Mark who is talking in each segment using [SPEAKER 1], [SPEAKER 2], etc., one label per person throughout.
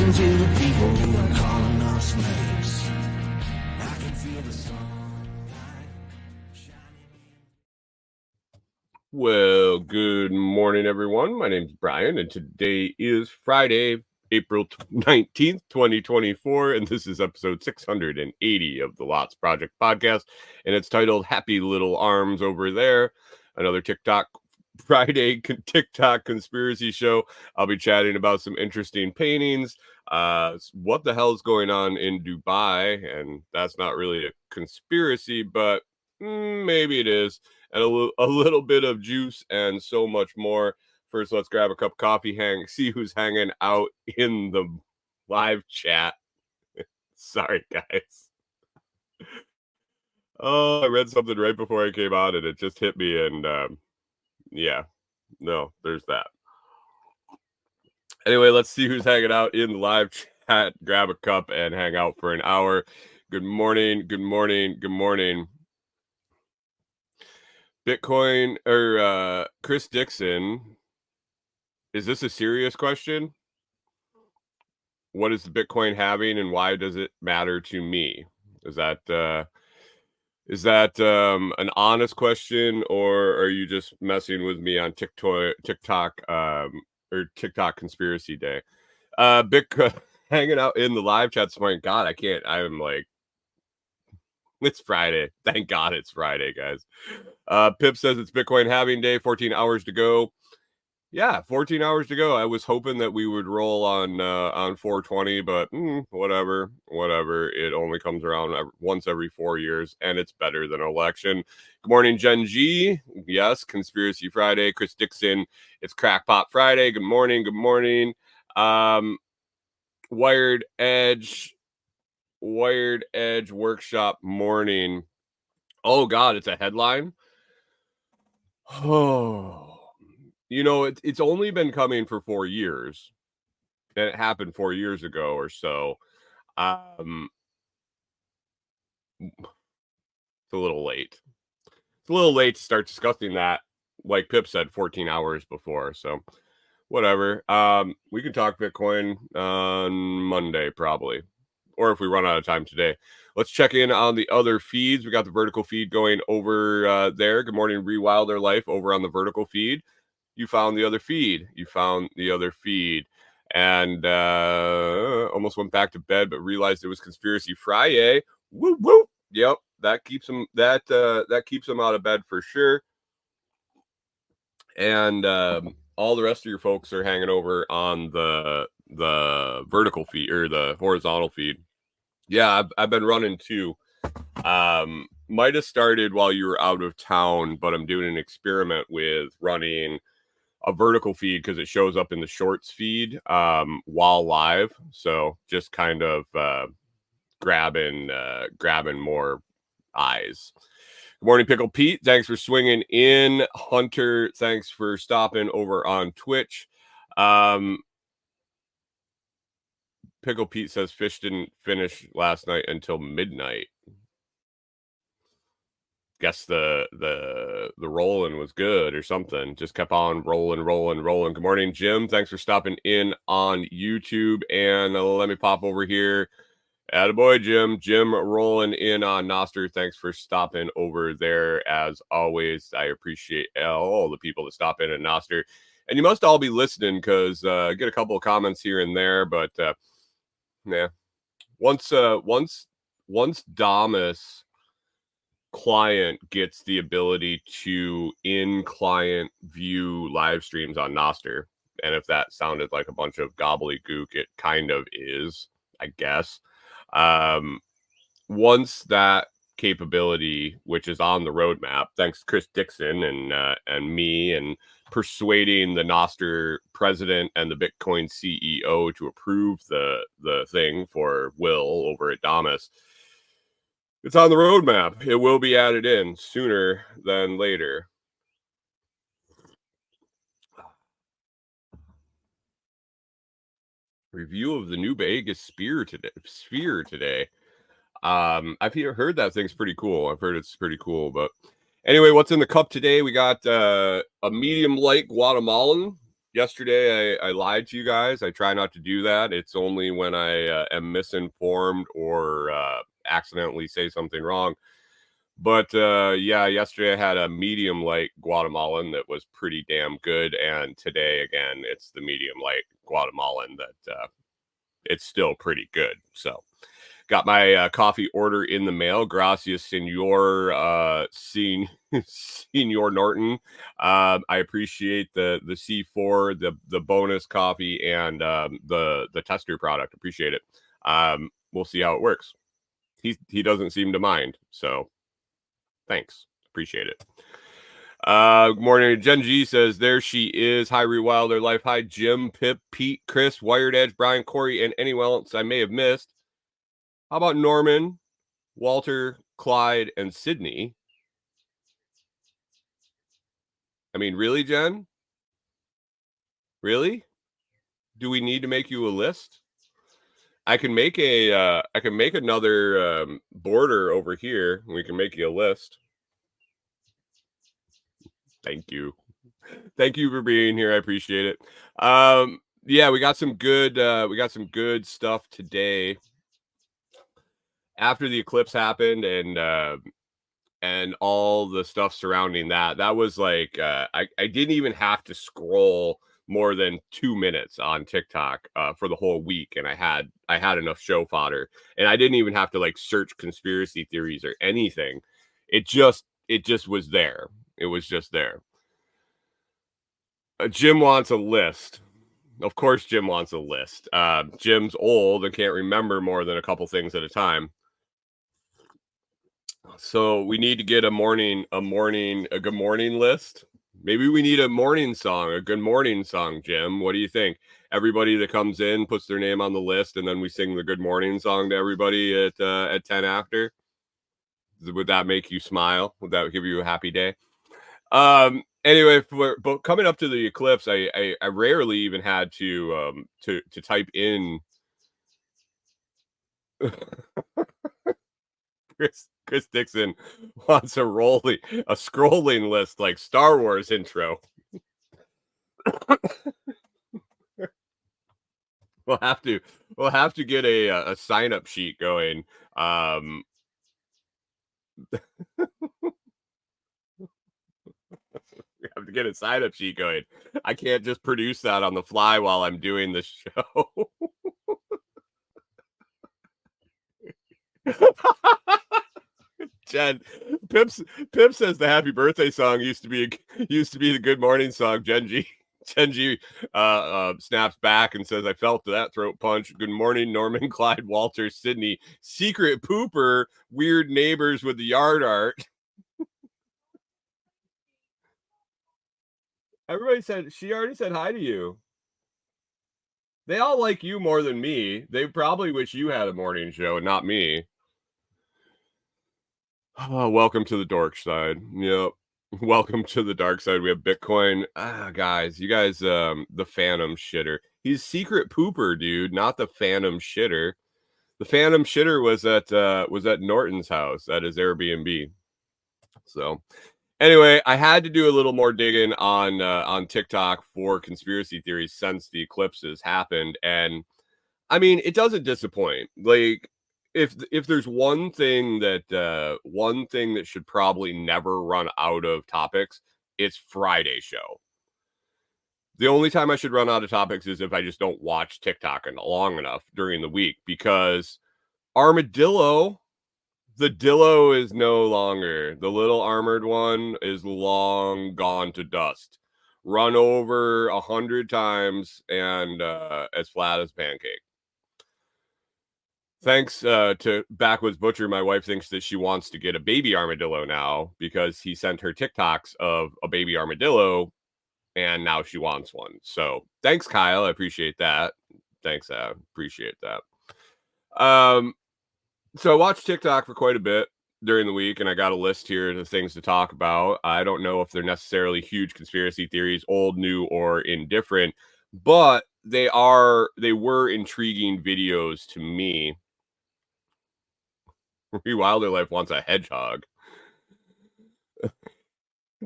[SPEAKER 1] listen to the people calling us names. I can feel the sunlight shining.
[SPEAKER 2] Well, good morning, everyone. My name's Brian, and today is Friday, April 19th, 2024, and this is episode 680 of the Lots Project podcast, and it's titled Happy Little Arms Over There, another Friday TikTok conspiracy show. I'll be chatting about some interesting paintings, what the hell's going on in Dubai, and that's not really a conspiracy, but maybe it is, and a little bit of juice and so much more. First, let's grab a cup of coffee, see who's hanging out in the live chat. Sorry, guys. Oh, I read something right before I came on, and it just hit me, and yeah, no, there's that. Anyway, let's see who's hanging out in the live chat. Grab a cup and hang out for an hour. Good morning, good morning, good morning. Bitcoin or Chris Dixon, is this a serious question? What is the Bitcoin having and why does it matter to me? Is that an honest question, or are you just messing with me on TikTok or TikTok conspiracy day? Bitcoin hanging out in the live chat this morning. God, I'm like, it's Friday. Thank God it's Friday, guys. Pip says it's Bitcoin halving day, 14 hours to go. Yeah, 14 hours to go. I was hoping that we would roll on 420, but whatever. It only comes around once every 4 years, and it's better than an election. Good morning, Gen G. Yes, Conspiracy Friday. Chris Dixon, it's Crackpot Friday. Good morning, good morning. Wired Edge Workshop morning. Oh, God, it's a headline. Oh. You know, it's only been coming for 4 years, and it happened 4 years ago or so. It's a little late. It's a little late to start discussing that, like Pip said, 14 hours before. So, whatever. We can talk Bitcoin on Monday, probably, or if we run out of time today. Let's check in on the other feeds. We got the vertical feed going over there. Good morning, Rewilder Life, over on the vertical feed. You found the other feed. And almost went back to bed, but realized it was Conspiracy Friday. Woo woo. Yep, that keeps them out of bed for sure. And all the rest of your folks are hanging over on the vertical feed or the horizontal feed. Yeah, I've been running too. Might have started while you were out of town, but I'm doing an experiment with running a vertical feed because it shows up in the shorts feed while live. So just kind of grabbing more eyes. Good morning, Pickle Pete. Thanks for swinging in. Hunter, thanks for stopping over on Twitch. Pickle Pete says fish didn't finish last night until midnight. Guess the rolling was good or something. Just kept on rolling. Good morning, Jim. Thanks for stopping in on YouTube. And let me pop over here. Attaboy, Jim. Jim rolling in on Noster. Thanks for stopping over there as always. I appreciate all the people that stop in at Noster. And you must all be listening because I get a couple of comments here and there. But yeah, once Damas client gets the ability to in-client view live streams on Noster, and if that sounded like a bunch of gobbledygook, it kind of is, I guess. Once that capability, which is on the roadmap, thanks to Chris Dixon and me, and persuading the Noster president and the Bitcoin CEO to approve the thing for Will over at Damas, it's on the roadmap. It will be added in sooner than later. Review of the new Vegas Sphere today. I've heard that thing's pretty cool. I've heard it's pretty cool. But anyway, what's in the cup today? We got a medium light Guatemalan. yesterday I lied to you guys. I try not to do that. It's only when I am misinformed or accidentally say something wrong. But yeah, yesterday I had a medium light Guatemalan that was pretty damn good, and today again it's the medium light Guatemalan that it's still pretty good. So got my coffee order in the mail. Gracias, Senor Senor Norton. I appreciate the C4, the bonus coffee, and the tester product. Appreciate it. We'll see how it works. He doesn't seem to mind, so thanks. Appreciate it. Good morning. Jen G says, there she is. Hi, Rewilder Life. Hi, Jim, Pip, Pete, Chris, Wired Edge, Brian, Corey, and anyone else I may have missed. How about Norman, Walter, Clyde, and Sydney? I mean, really, Jen? Really? Do we need to make you a list? I can make another border over here. We can make you a list. Thank you. Thank you for being here. I appreciate it. Yeah, we got some good stuff today. After the eclipse happened and all the stuff surrounding that was like I didn't even have to scroll more than 2 minutes on TikTok for the whole week, and I had enough show fodder, and I didn't even have to like search conspiracy theories or anything. It just was there. It was just there. Jim wants a list. Of course, Jim wants a list. Jim's old and can't remember more than a couple things at a time. So we need to get a good morning list. Maybe we need a morning song, a good morning song, Jim. What do you think? Everybody that comes in puts their name on the list, and then we sing the good morning song to everybody at 10 after. Would that make you smile? Would that give you a happy day? Anyway, but coming up to the eclipse, I rarely even had to type in Chris Dixon wants a scrolling list like Star Wars intro. We'll have to get a sign up sheet going. We have to get a sign up sheet going. I can't just produce that on the fly while I'm doing the show. Jen, Pip says the happy birthday song used to be the good morning song. Genji snaps back and says, I felt that throat punch. Good morning, Norman, Clyde, Walter, Sydney, secret pooper, weird neighbors with the yard art. Everybody said, she already said hi to you. They all like you more than me. They probably wish you had a morning show and not me. Oh, welcome to the dark side. Yep. Welcome to the dark side. We have Bitcoin. Guys, you guys, the Phantom shitter. He's secret pooper, dude, not the Phantom shitter. The Phantom shitter was at Norton's house at his Airbnb. So anyway, I had to do a little more digging on TikTok for conspiracy theories since the eclipses happened, and I mean, it doesn't disappoint. Like, if there's one thing that should probably never run out of topics, it's Friday show. The only time I should run out of topics is if I just don't watch TikTok long enough during the week, because Armadillo, the Dillo is no longer. The little armored one is long gone to dust. Run over 100 times and as flat as pancake. Thanks to Backwoods Butcher, my wife thinks that she wants to get a baby armadillo now because he sent her TikToks of a baby armadillo, and now she wants one. So thanks, Kyle. I appreciate that. Thanks, appreciate that. So I watched TikTok for quite a bit during the week, and I got a list here of things to talk about. I don't know if they're necessarily huge conspiracy theories, old, new, or indifferent, but they were intriguing videos to me. Wilder Life wants a hedgehog.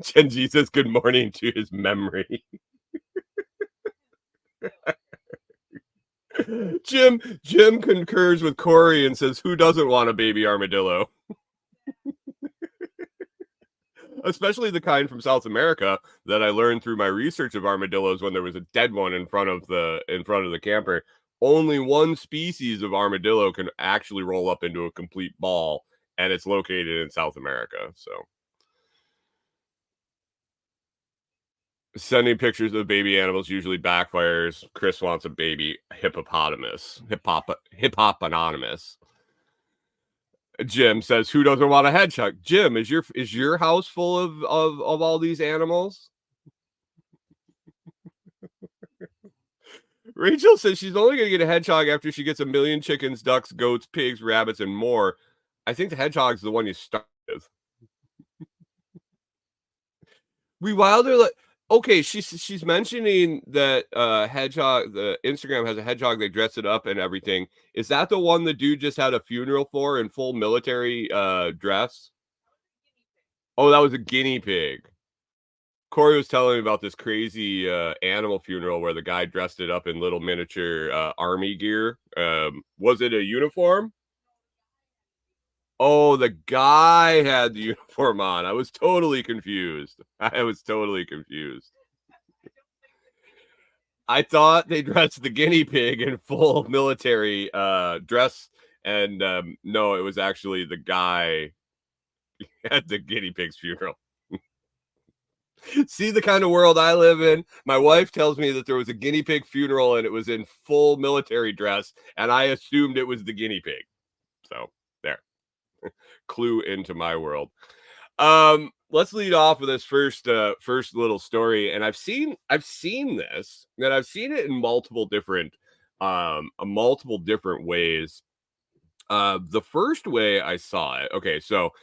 [SPEAKER 2] Genji says good morning to his memory. Jim concurs with Corey and says, "Who doesn't want a baby armadillo?" Especially the kind from South America that I learned through my research of armadillos when there was a dead one in front of the camper. Only one species of armadillo can actually roll up into a complete ball, and it's located in South America. So sending pictures of baby animals usually backfires. Chris wants a baby hippopotamus. Hippopotamus. Jim says, "Who doesn't want a hedgehog?" Jim, is your house full of all these animals? Rachel says she's only going to get a hedgehog after she gets a million chickens, ducks, goats, pigs, rabbits, and more. I think the hedgehog's the one you start with. We Wilder, like, okay, she's mentioning that hedgehog. The Instagram has a hedgehog. They dress it up and everything. Is that the one the dude just had a funeral for in full military dress? Oh, that was a guinea pig. Corey was telling me about this crazy animal funeral where the guy dressed it up in little miniature army gear. Was it a uniform? Oh, the guy had the uniform on. I was totally confused. I thought they dressed the guinea pig in full military dress, and no, it was actually the guy at the guinea pig's funeral. See the kind of world I live in. My wife tells me that there was a guinea pig funeral and it was in full military dress, and I assumed it was the guinea pig. So there, clue into my world. Let's lead off with this first little story, and I've seen this, and I've seen it in multiple different ways. The first way I saw it. Okay, so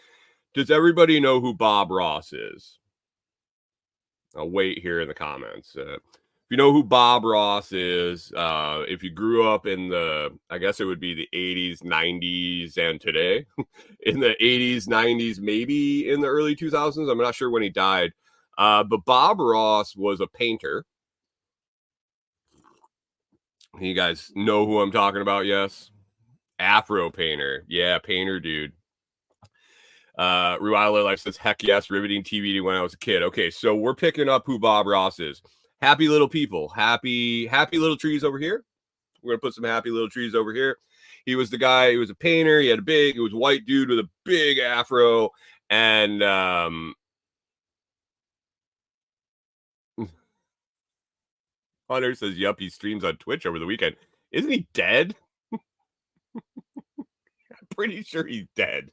[SPEAKER 2] does everybody know who Bob Ross is? I'll wait here in the comments. If you know who Bob Ross is, if you grew up in I guess it would be the 80s, 90s, and today, in the 80s, 90s, maybe in the early 2000s. I'm not sure when he died. But Bob Ross was a painter. You guys know who I'm talking about, yes? Afro painter. Yeah, painter dude. Rewildler Life says, heck yes, riveting TV when I was a kid. Okay, so we're picking up who Bob Ross is. Happy little people. Happy little trees over here. We're going to put some happy little trees over here. He was the guy, he was a painter. He was a white dude with a big afro. And Hunter says, yup, he streams on Twitch over the weekend. Isn't he dead? I'm pretty sure he's dead.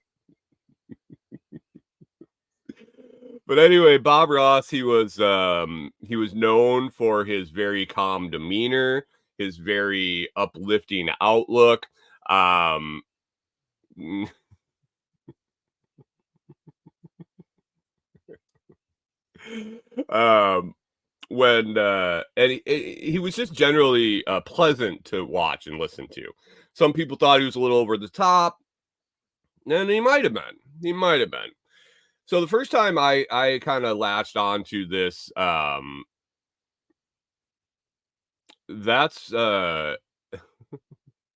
[SPEAKER 2] But anyway, Bob Ross, he was known for his very calm demeanor, his very uplifting outlook. When and he was just generally pleasant to watch and listen to. Some people thought he was a little over the top, and he might have been. So the first time I kind of latched onto this, that's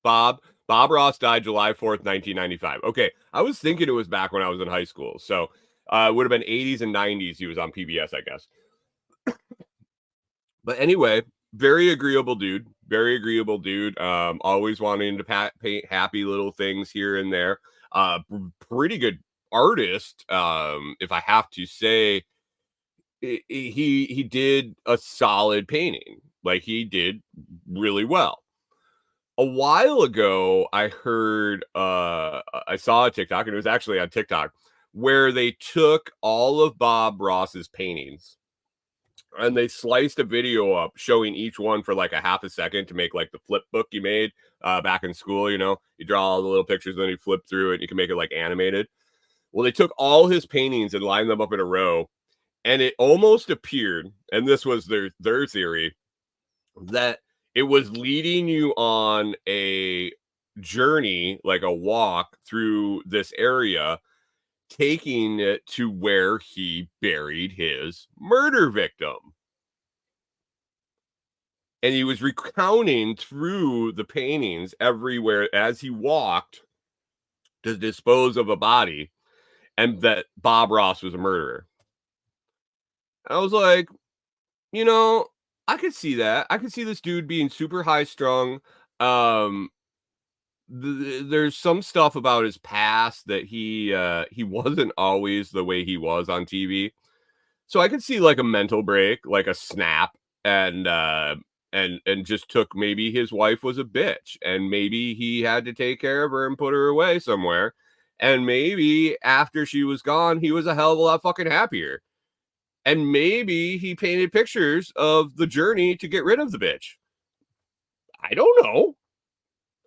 [SPEAKER 2] Bob Ross died July 4th, 1995. Okay, I was thinking it was back when I was in high school. So it would have been 80s and 90s. He was on PBS, I guess. But anyway, very agreeable dude. Always wanting to paint happy little things here and there. Pretty good artist, if I have to say. He did a solid painting. Like, he did really well. A while ago, I heard I saw a TikTok, and it was actually on TikTok, where they took all of Bob Ross's paintings and they sliced a video up showing each one for like a half a second to make like the flip book you made back in school. You draw all the little pictures, then you flip through it and you can make it like animated. Well, they took all his paintings and lined them up in a row, and it almost appeared, and this was their theory, that it was leading you on a journey, like a walk through this area, taking it to where he buried his murder victim. And he was recounting through the paintings everywhere as he walked to dispose of a body, and that Bob Ross was a murderer. I was like, you know, I could see that. I could see this dude being super high strung. Um, there's some stuff about his past that he wasn't always the way he was on TV. So I could see like a mental break, like a snap, and just took, maybe his wife was a bitch and maybe he had to take care of her and put her away somewhere. And maybe after she was gone, he was a hell of a lot fucking happier. And maybe he painted pictures of the journey to get rid of the bitch. I don't know.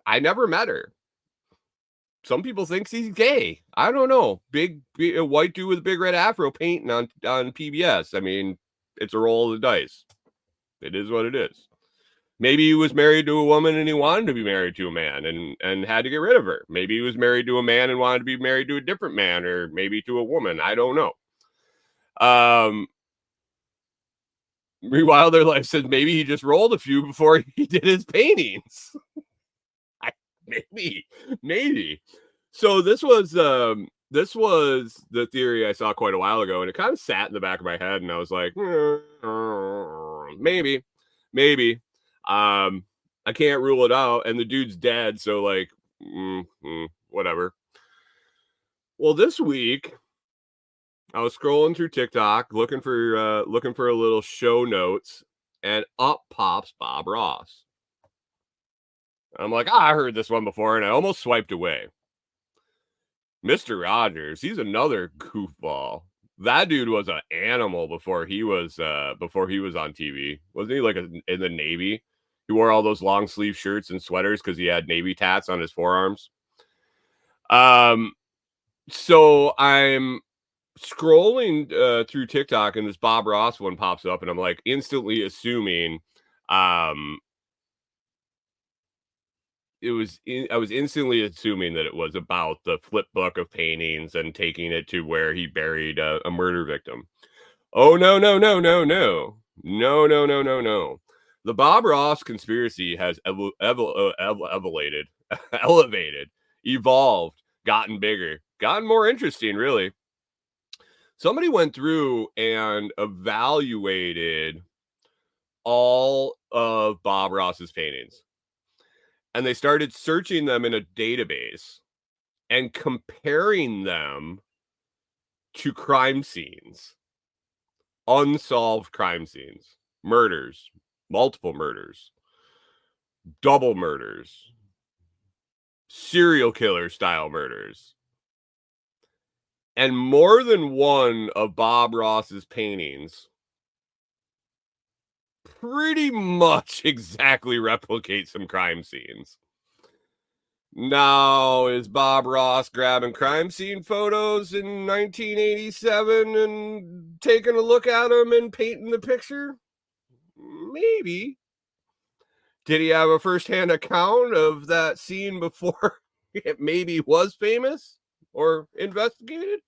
[SPEAKER 2] I never met her. Some people think he's gay. I don't know. Big a white dude with a big red afro painting on PBS. I mean, it's a roll of the dice. It is what it is. Maybe he was married to a woman and he wanted to be married to a man and had to get rid of her. Maybe he was married to a man and wanted to be married to a different man, or maybe to a woman. I don't know. Rewilder Life says maybe he just rolled a few before he did his paintings. Maybe. So this was the theory I saw quite a while ago, and it kind of sat in the back of my head, and I was like, maybe. I can't rule it out, and the dude's dead, so like, whatever. Well, this week I was scrolling through TikTok looking for a little show notes, and up pops Bob Ross. I'm like, I heard this one before, and I almost swiped away. Mr. Rogers, he's another goofball. That dude was an animal before he was on TV. Wasn't he like in the Navy? He wore all those long sleeve shirts and sweaters because he had Navy tats on his forearms. So I'm scrolling through TikTok, and this Bob Ross one pops up, and I'm like instantly assuming I was instantly assuming that it was about the flip book of paintings and taking it to where he buried a murder victim. Oh, no. The Bob Ross conspiracy has elevated, evolved, gotten bigger, gotten more interesting, really. Somebody went through and evaluated all of Bob Ross's paintings, and they started searching them in a database and comparing them to crime scenes, unsolved crime scenes, murders, multiple murders, double murders, serial killer style murders. And more than one of Bob Ross's paintings pretty much exactly replicate some crime scenes. Now, is Bob Ross grabbing crime scene photos in 1987 and taking a look at them and painting the picture? Maybe. Did he have a first-hand account of that scene before it maybe was famous or investigated?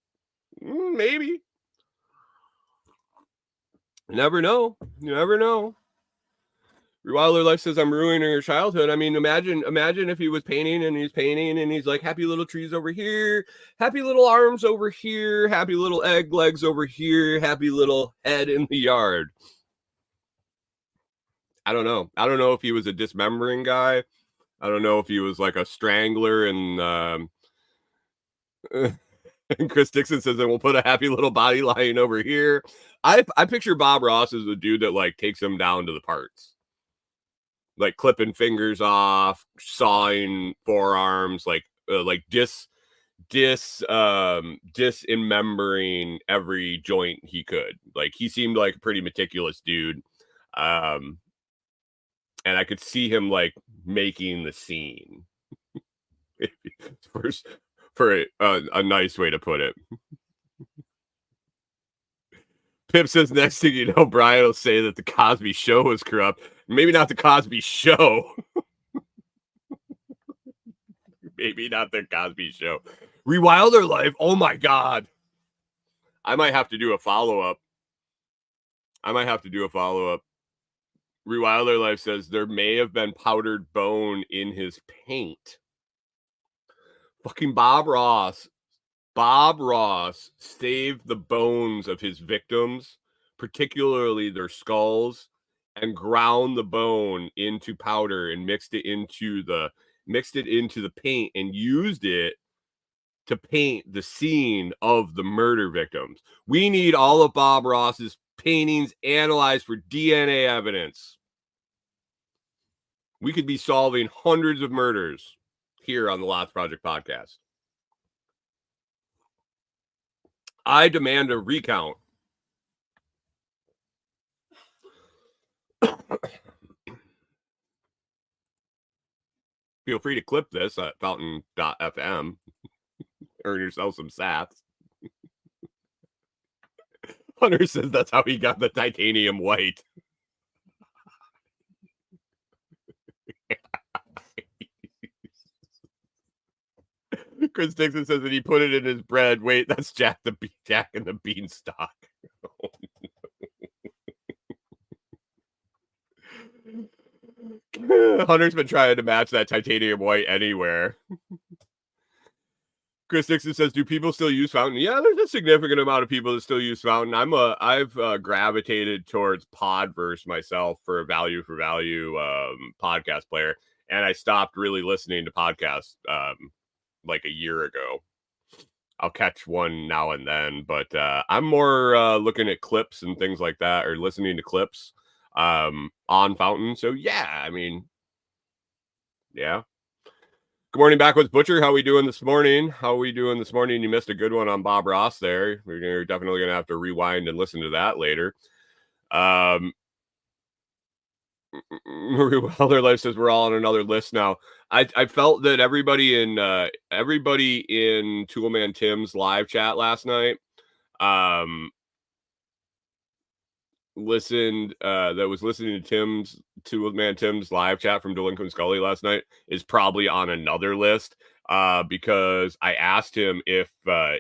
[SPEAKER 2] Maybe. You never know. Rewilder Life says I'm ruining your childhood. I mean, imagine if he was painting and he's like, happy little trees over here, happy little arms over here, happy little egg legs over here, happy little head in the yard. I don't know if he was a dismembering guy. I don't know if he was like a strangler, and and Chris Dixon says that we'll put a happy little body lying over here. I picture Bob Ross as a dude that like takes him down to the parts. Like clipping fingers off, sawing forearms, like dismembering every joint he could. Like he seemed like a pretty meticulous dude. And I could see him like making the scene. for a nice way to put it. Pip says next thing you know, Brian will say that the Cosby Show was corrupt. Maybe not the Cosby Show. Maybe not the Cosby Show. Rewilder Life. Oh my God. I might have to do a follow-up. Rewilder Life says there may have been powdered bone in his paint. Fucking Bob Ross saved the bones of his victims, particularly their skulls, and ground the bone into powder and mixed it into the paint and used it to paint the scene of the murder victims. We need all of Bob Ross's paintings analyzed for DNA evidence. We could be solving hundreds of murders here on the Lots Project podcast. I demand a recount. Feel free to clip this at fountain.fm. Earn yourself some sats. Hunter says that's how he got the titanium white. Chris Dixon says that he put it in his bread. Wait, that's Jack and the Beanstalk. Hunter's been trying to match that titanium white anywhere. Chris Dixon says, "Do people still use Fountain?" Yeah, there's a significant amount of people that still use Fountain. I've gravitated towards Podverse myself for a value for value podcast player, and I stopped really listening to podcasts like a year ago. I'll catch one now and then, but I'm more looking at clips and things like that, or listening to clips on Fountain. So yeah, I mean, yeah. Good morning, Backwoods Butcher. How we doing this morning? You missed a good one on Bob Ross there. You're definitely going to have to rewind and listen to that later. Other Life says we're all on another list now. I felt that everybody in Toolman Tim's live chat last night listening to Tim's live chat from Delinquent Scully last night is probably on another list because I asked him if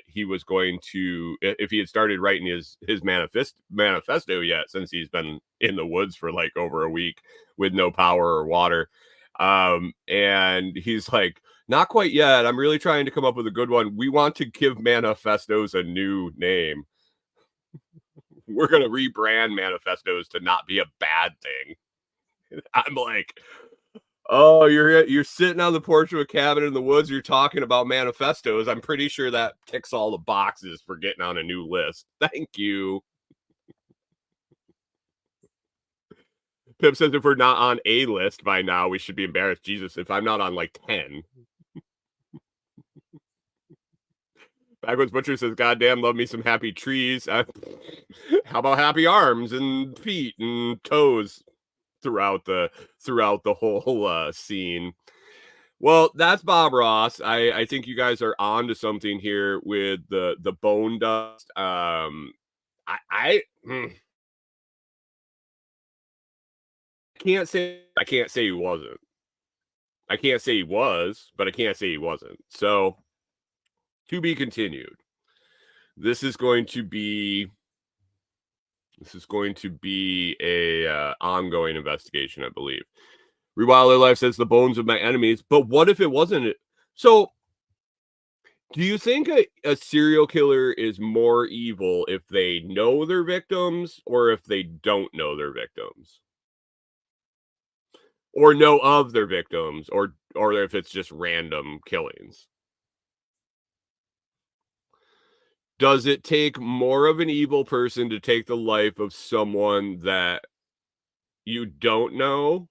[SPEAKER 2] he was going to, if he had started writing his manifesto yet, since he's been in the woods for like over a week with no power or water. And he's like, not quite yet. I'm really trying to come up with a good one. We want to give manifestos a new name. We're going to rebrand manifestos to not be a bad thing. I'm like, oh, you're sitting on the porch of a cabin in the woods. You're talking about manifestos. I'm pretty sure that ticks all the boxes for getting on a new list. Thank you. Pip says if we're not on a list by now, we should be embarrassed. Jesus, if I'm not on like 10. Backwoods Butcher says, goddamn, love me some happy trees. How about happy arms and feet and toes throughout the whole scene? Well, that's Bob Ross. I think you guys are on to something here with the bone dust. I can't say he wasn't. I can't say he was, but I can't say he wasn't. So to be continued. This is going to be a ongoing investigation, I believe. Rewilder Life says the bones of my enemies, but what if it wasn't? So do you think a serial killer is more evil if they know their victims or if they don't know their victims? Or know of their victims, or if it's just random killings? Does it take more of an evil person to take the life of someone that you don't know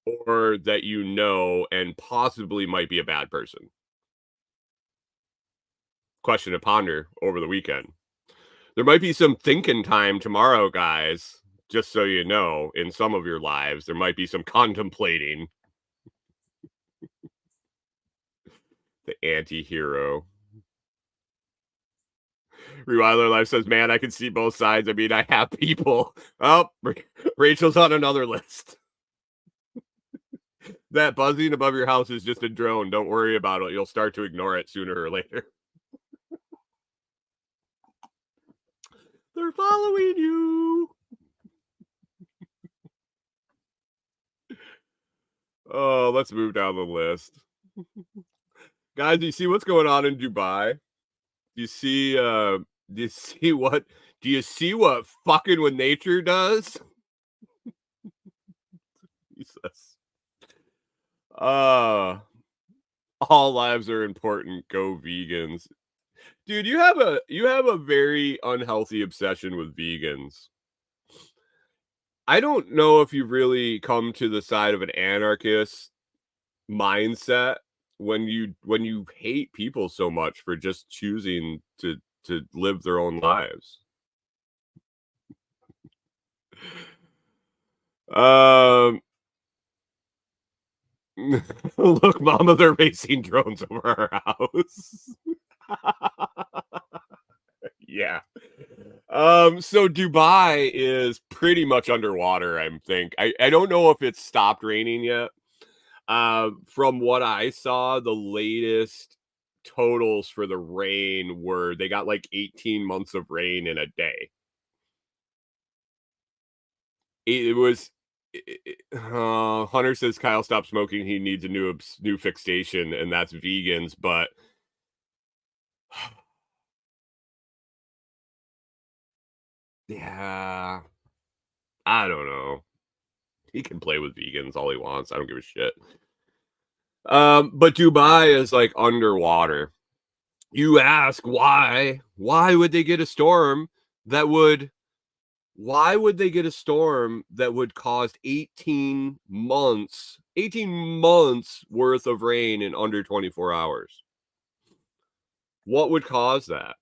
[SPEAKER 2] or that you know and possibly might be a bad person? Question to ponder over the weekend. There might be some thinking time tomorrow, guys. Just so you know, in some of your lives, there might be some contemplating. The anti-hero. Rewilder Life says, man, I can see both sides. I mean, I have people. Oh, Rachel's on another list. That buzzing above your house is just a drone. Don't worry about it. You'll start to ignore it sooner or later. They're following you. Oh, let's move down the list. Guys, do you see what's going on in Dubai? Do you see what fucking with nature does? Jesus. All lives are important. Go vegans. Dude, you have a very unhealthy obsession with vegans. I don't know if you've really come to the side of an anarchist mindset when you hate people so much for just choosing to live their own lives. Um Look, mama, they're racing drones over our house. Yeah. So Dubai is pretty much underwater, I think. I don't know if it's stopped raining yet. From what I saw, the latest totals for the rain were they got like 18 months of rain in a day. It was Hunter says Kyle stopped smoking. He needs a new fixation, and that's vegans. But yeah, I don't know. He can play with vegans all he wants. I don't give a shit. But Dubai is like underwater. You ask why? Why would they get a storm that would? Why would they get a storm that would cause 18 months worth of rain in under 24 hours? What would cause that?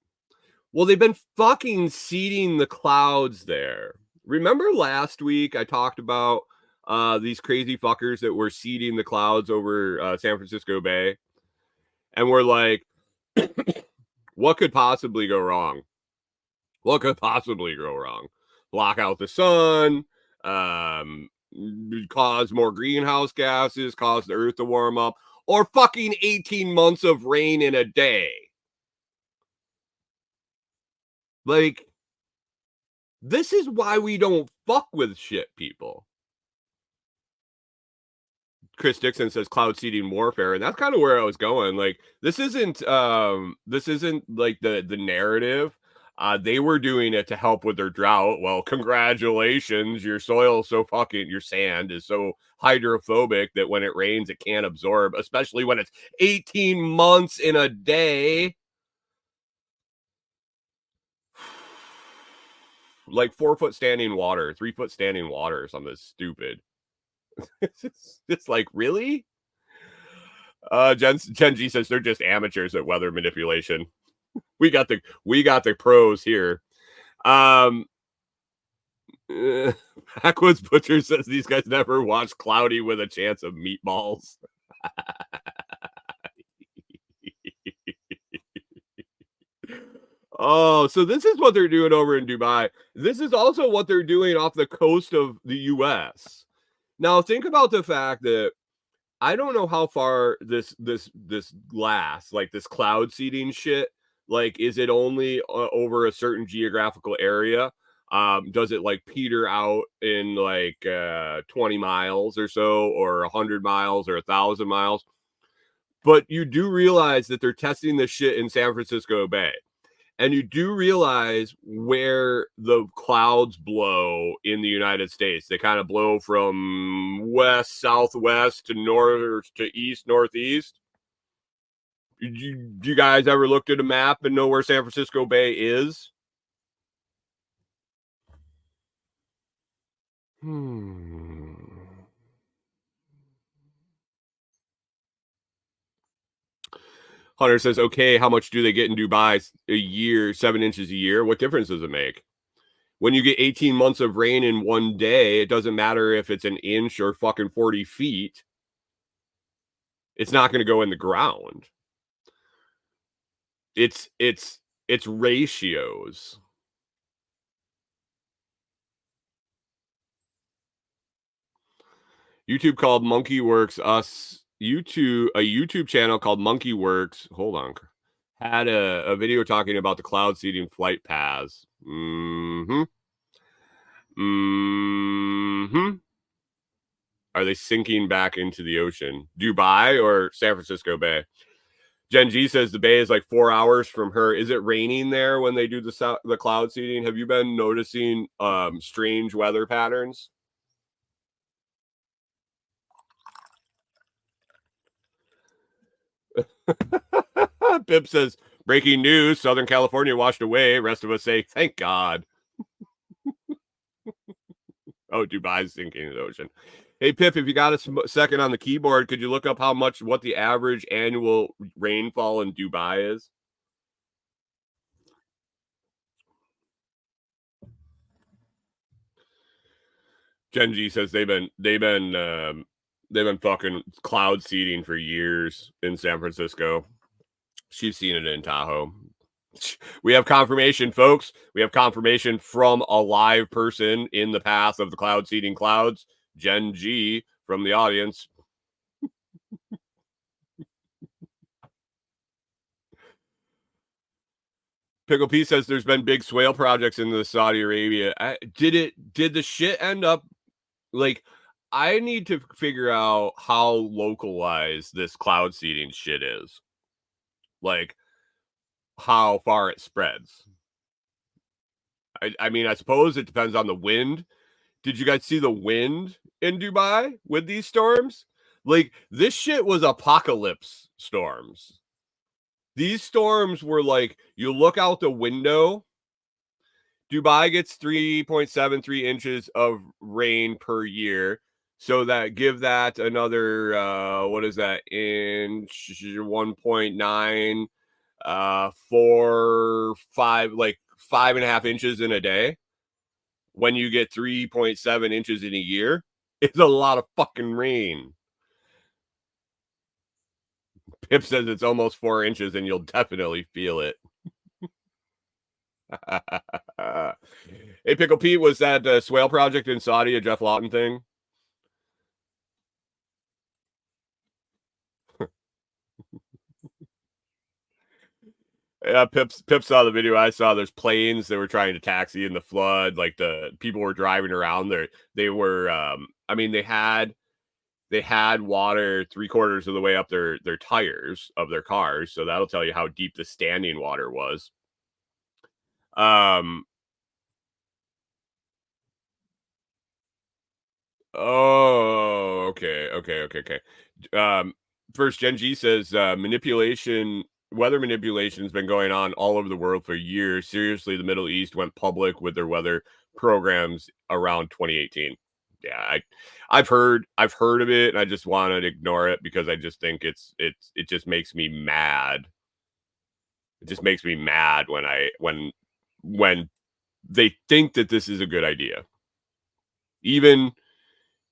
[SPEAKER 2] Well, they've been fucking seeding the clouds there. Remember last week I talked about these crazy fuckers that were seeding the clouds over San Francisco Bay? And we're like, what could possibly go wrong? What could possibly go wrong? Block out the sun, cause more greenhouse gases, cause the earth to warm up, or fucking 18 months of rain in a day. Like, this is why we don't fuck with shit, people. Chris Dixon says cloud seeding warfare, and that's kind of where I was going. Like, this isn't like the narrative. They were doing it to help with their drought. Well, congratulations, your your sand is so hydrophobic that when it rains, it can't absorb, especially when it's 18 months in a day. Like 4-foot standing water, 3-foot standing water, or something stupid. It's like, really? Gen G says they're just amateurs at weather manipulation. We got the pros here. Backwoods Butcher says these guys never watched Cloudy with a Chance of Meatballs. Oh, so this is what they're doing over in Dubai. This is also what they're doing off the coast of the US. Now think about the fact that I don't know how far this lasts, like this cloud seeding shit. Like, is it only over a certain geographical area? Does it like peter out in like 20 miles or so, or 100 miles or 1,000 miles? But you do realize that they're testing this shit in San Francisco Bay. And you do realize where the clouds blow in the United States. They kind of blow from west, southwest to north to east, northeast. You guys ever looked at a map and know where San Francisco Bay is? Hunter says, okay, how much do they get in Dubai a year, 7 inches a year? What difference does it make? When you get 18 months of rain in one day, it doesn't matter if it's an inch or fucking 40 feet. It's not going to go in the ground. It's ratios. YouTube called Monkey Works us a YouTube channel called Monkey Works. Hold on. Had a video talking about the cloud seeding flight paths. Are are they sinking back into the ocean? Dubai or San Francisco Bay? Jen G says the bay is like 4 hours from her. Is it raining there when they do the cloud seeding? Have you been noticing strange weather patterns? Pip says, breaking news, Southern California washed away. Rest of us say, thank God. Oh, Dubai's sinking in the ocean. Hey, Pip, if you got a second on the keyboard, could you look up what the average annual rainfall in Dubai is? Genji says they've been fucking cloud seeding for years in San Francisco. She's seen it in Tahoe. We have confirmation, folks. We have confirmation from a live person in the path of the cloud seeding clouds. Gen G from the audience. Pickle P says there's been big swale projects in the Saudi Arabia. Did the shit end up like? I need to figure out how localized this cloud seeding shit is. Like how far it spreads. I mean, I suppose it depends on the wind. Did you guys see the wind in Dubai with these storms? Like this shit was apocalypse storms. These storms were like, you look out the window, Dubai gets 3.73 inches of rain per year. So that give that another what is that inch 1.9 4 5 like 5.5 inches in a day. When you get 3.7 inches in a year, it's a lot of fucking rain. Pip says it's almost 4 inches and you'll definitely feel it. Hey, Pickle Pete, was that swale project in Saudi a Jeff Lawton thing? Yeah, Pip saw the video I saw. There's planes that were trying to taxi in the flood. Like the people were driving around there. They were, I mean, they had water 3/4 of the way up their tires of their cars. So that'll tell you how deep the standing water was. Oh, okay. First, Gen G says weather manipulation has been going on all over the world for years. Seriously, the Middle East went public with their weather programs around 2018. Yeah, I've heard of it, and I just want to ignore it because I just think it just makes me mad. It just makes me mad when they think that this is a good idea. Even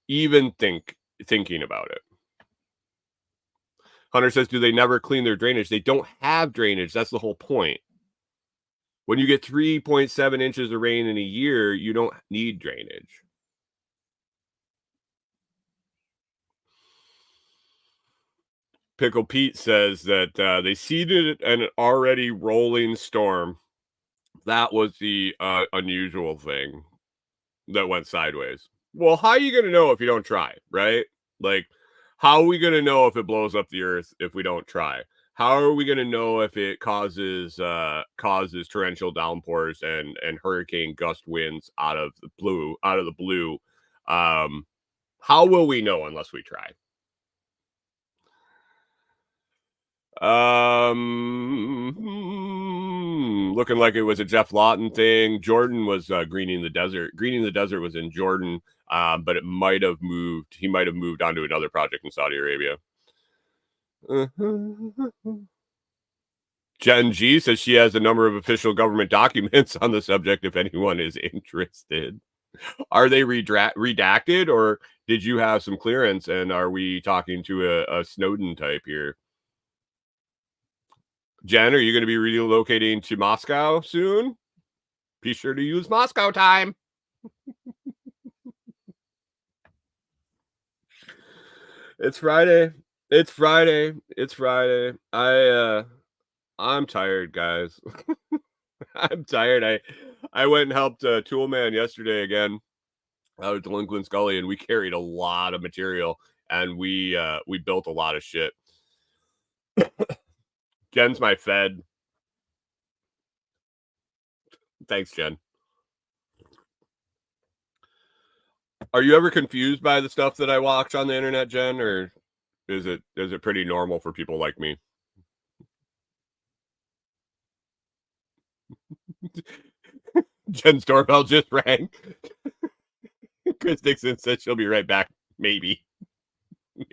[SPEAKER 2] thinking about it. Hunter says, do they never clean their drainage? They don't have drainage. That's the whole point. When you get 3.7 inches of rain in a year, you don't need drainage. Pickle Pete says that they seeded an already rolling storm. That was the unusual thing that went sideways. Well, how are you going to know if you don't try, right? Like, how are we going to know if it blows up the earth if we don't try? How are we going to know if it causes torrential downpours and hurricane gust winds out of the blue? How will we know unless we try? Looking like it was a Jeff Lawton thing. Jordan was greening the desert. Greening the desert was in Jordan, but it might have moved. He might have moved on to another project in Saudi Arabia. Jen G says she has a number of official government documents on the subject if anyone is interested. Are they redacted, or did you have some clearance, and are we talking to a Snowden type here? Jen, are you going to be relocating to Moscow soon? Be sure to use Moscow time. It's Friday. I'm tired, guys. I'm tired. I went and helped Toolman yesterday again. out of Delinquent Scully, and we carried a lot of material, and we built a lot of shit. Jen's my Fed. Thanks, Jen. Are you ever confused by the stuff that I watch on the internet, Jen, or is it pretty normal for people like me? Jen's doorbell just rang. Chris Dixon says she'll be right back. Maybe.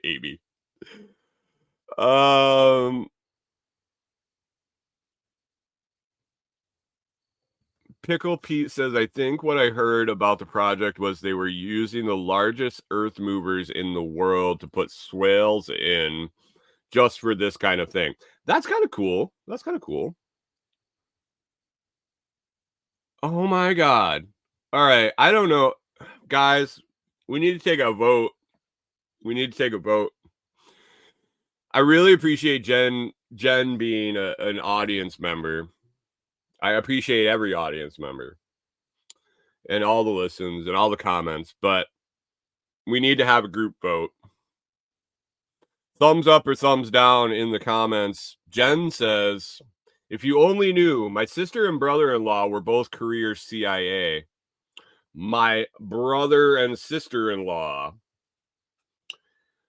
[SPEAKER 2] Maybe. Pickle Pete says, I think what I heard about the project was they were using the largest earth movers in the world to put swales in just for this kind of thing. That's kind of cool. That's kind of cool. Oh my God. All right. I don't know. Guys, we need to take a vote. We need to take a vote. I really appreciate Jen being an audience member. I appreciate every audience member and all the listens and all the comments, but we need to have a group vote. Thumbs up or thumbs down in the comments. Jen says, if you only knew, my sister and brother-in-law were both career CIA. My brother and sister-in-law.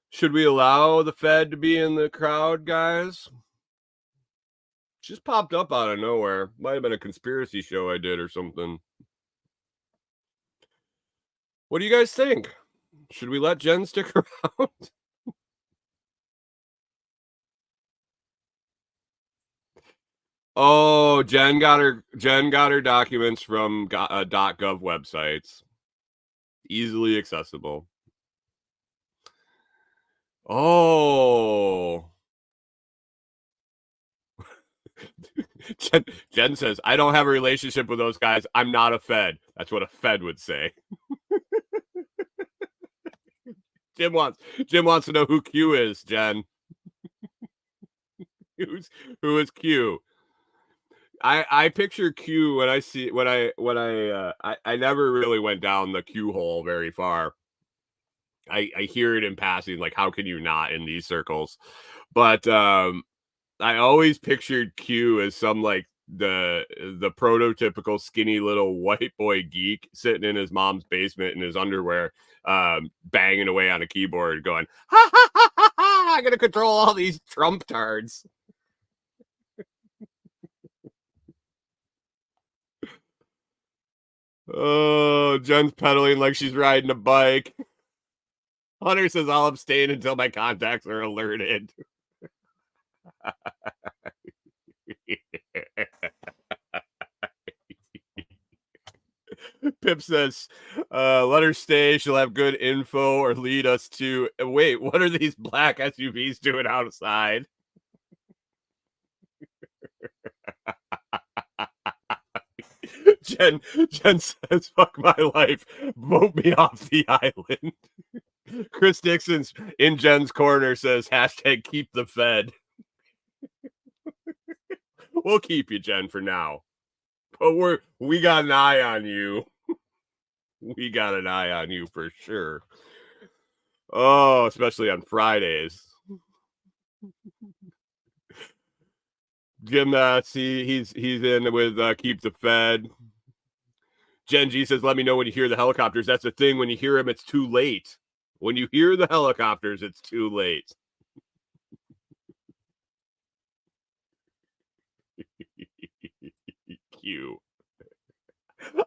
[SPEAKER 2] Should we allow the Fed to be in the crowd, guys? Just popped up out of nowhere. Might have been a conspiracy show I did or something. What do you guys think? Should we let Jen stick around? Oh, Jen got her documents from .gov websites. Easily accessible. Oh. Jen says, I don't have a relationship with those guys. I'm not a Fed. That's what a Fed would say. Jim wants to know who Q is, Jen. Who is Q? I picture Q when I never really went down the Q hole very far. I hear it in passing, like how can you not in these circles? But I always pictured Q as some like the prototypical skinny little white boy geek sitting in his mom's basement in his underwear, banging away on a keyboard, going, ha ha ha ha ha! I'm gonna control all these Trump tards. Oh, Jen's pedaling like she's riding a bike. Hunter says, I'll abstain until my contacts are alerted. Pip says, let her stay. She'll have good info or lead us to. Wait, what are these black SUVs doing outside? Jen says, fuck my life. Vote me off the island. Chris Dixon's in Jen's corner says, hashtag keep the Fed. We'll keep you, Jen, for now. But we got an eye on you. We got an eye on you for sure. Oh, especially on Fridays. Jim, he's in with keep the Fed. Jen G says, let me know when you hear the helicopters. That's the thing. When you hear them, it's too late. When you hear the helicopters, it's too late. Q.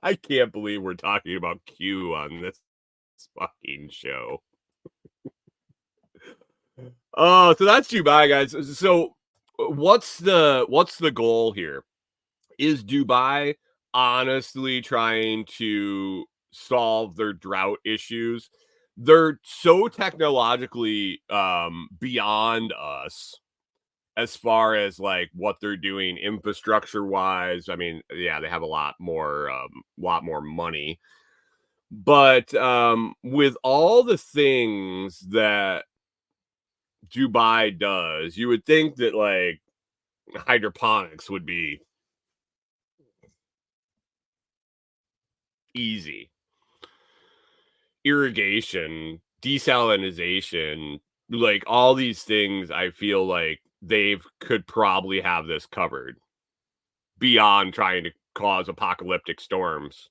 [SPEAKER 2] I can't believe we're talking about Q on this fucking show. Oh, so that's Dubai, guys. So what's the goal here? Is Dubai honestly trying to solve their drought issues? They're so technologically beyond us as far as like what they're doing infrastructure wise. I mean, yeah, they have a lot more money. But with all the things that Dubai does, you would think that like hydroponics would be easy. irrigation, desalinization, like all these things, I feel like they could probably have this covered beyond trying to cause apocalyptic storms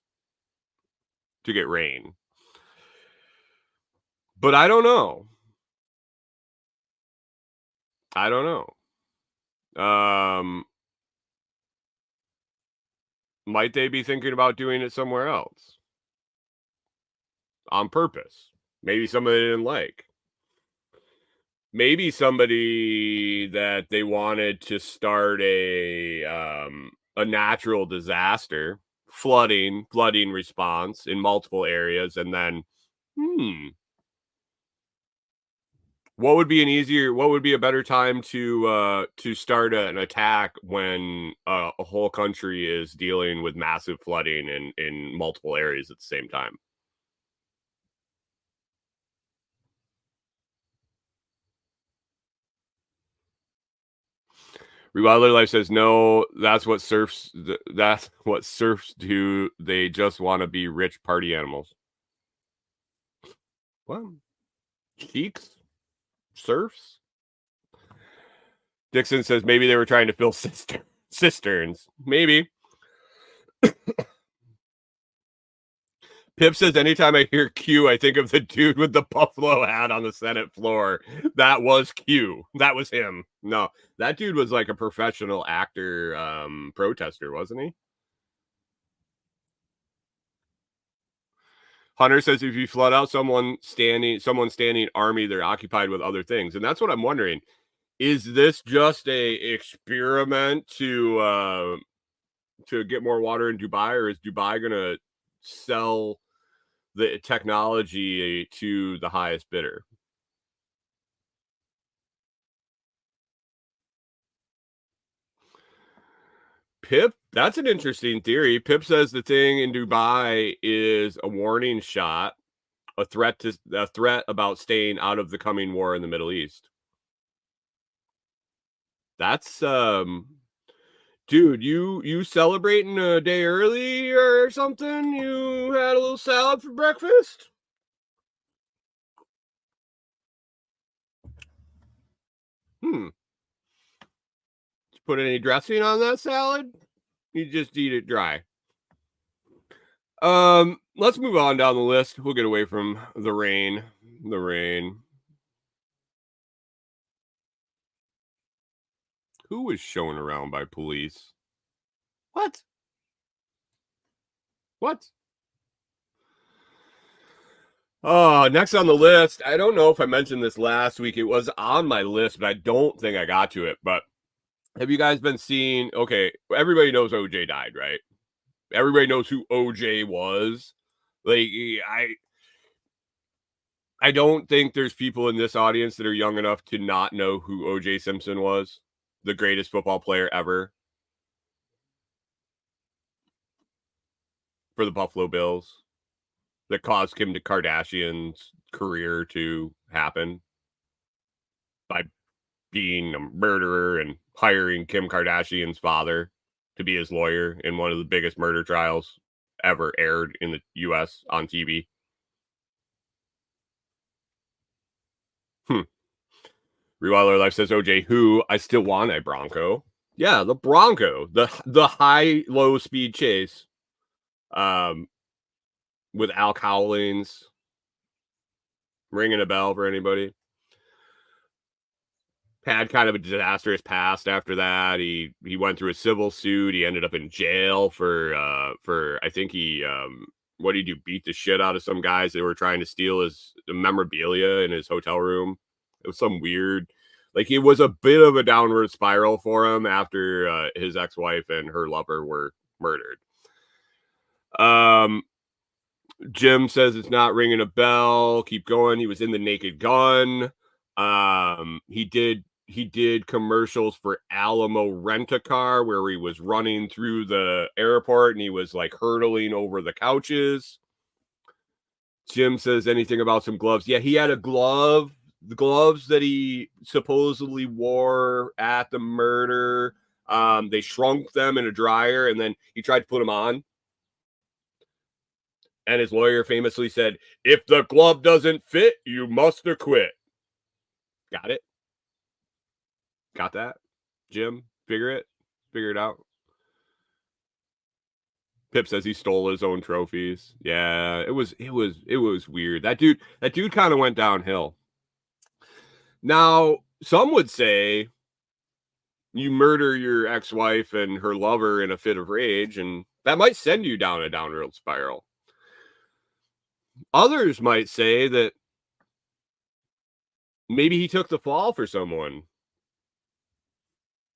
[SPEAKER 2] to get rain. But I don't know. I don't know. Might they be thinking about doing it somewhere else on purpose? Maybe somebody they didn't like. Maybe somebody that they wanted to start a natural disaster, flooding response in multiple areas, and then what would be a better time to start an attack when a whole country is dealing with massive flooding in multiple areas at the same time? Rewildler Life says no. That's what serfs do. They just want to be rich party animals. What? Cheeks? Serfs? Dixon says maybe they were trying to fill cisterns. Maybe. Pip says anytime I hear Q, I think of the dude with the buffalo hat on the Senate floor. That was Q. That was him. No, that dude was like a professional actor, protester, wasn't he? Hunter says if you flood out someone standing army, they're occupied with other things. And that's what I'm wondering. Is this just a experiment to get more water in Dubai, or is Dubai gonna sell the technology to the highest bidder? Pip, that's an interesting theory. Pip says the thing in Dubai is a warning shot, a threat about staying out of the coming war in the Middle East. That's dude, you celebrating a day early or something? You had a little salad for breakfast? Hmm. Did you put any dressing on that salad? You just eat it dry. Let's move on down the list. We'll get away from the rain. The rain. Who was shown around by police? What? What? Oh, next on the list. I don't know if I mentioned this last week. It was on my list, but I don't think I got to it. But have you guys been seeing? Okay, everybody knows OJ died, right? Everybody knows who OJ was. Like, I don't think there's people in this audience that are young enough to not know who OJ Simpson was, the greatest football player ever for the Buffalo Bills, that caused Kim Kardashian's career to happen by being a murderer and hiring Kim Kardashian's father to be his lawyer in one of the biggest murder trials ever aired in the U.S. on TV. Rewildler Life says OJ who? I still want a Bronco. Yeah, the Bronco, the high low speed chase, with Al Cowlings. Ringing a bell for anybody? Had kind of a disastrous past after that. He went through a civil suit. He ended up in jail for I think he what did he do? Beat the shit out of some guys that were trying to steal his memorabilia in his hotel room. It was some weird, like, it was a bit of a downward spiral for him after his ex-wife and her lover were murdered. Jim says it's not ringing a bell. Keep going. He was in The Naked Gun. He did commercials for Alamo Rent-A-Car where he was running through the airport and he was like hurtling over the couches. Jim says anything about some gloves. Yeah, he had the gloves that he supposedly wore at the murder. They shrunk them in a dryer and then he tried to put them on. And his lawyer famously said, "If the glove doesn't fit, you must acquit." Got it? Got that? Jim? Figure it out. Pip says he stole his own trophies. Yeah, it was weird. That dude kind of went downhill. Now, some would say you murder your ex-wife and her lover in a fit of rage, and that might send you down a downward spiral. Others might say that maybe he took the fall for someone.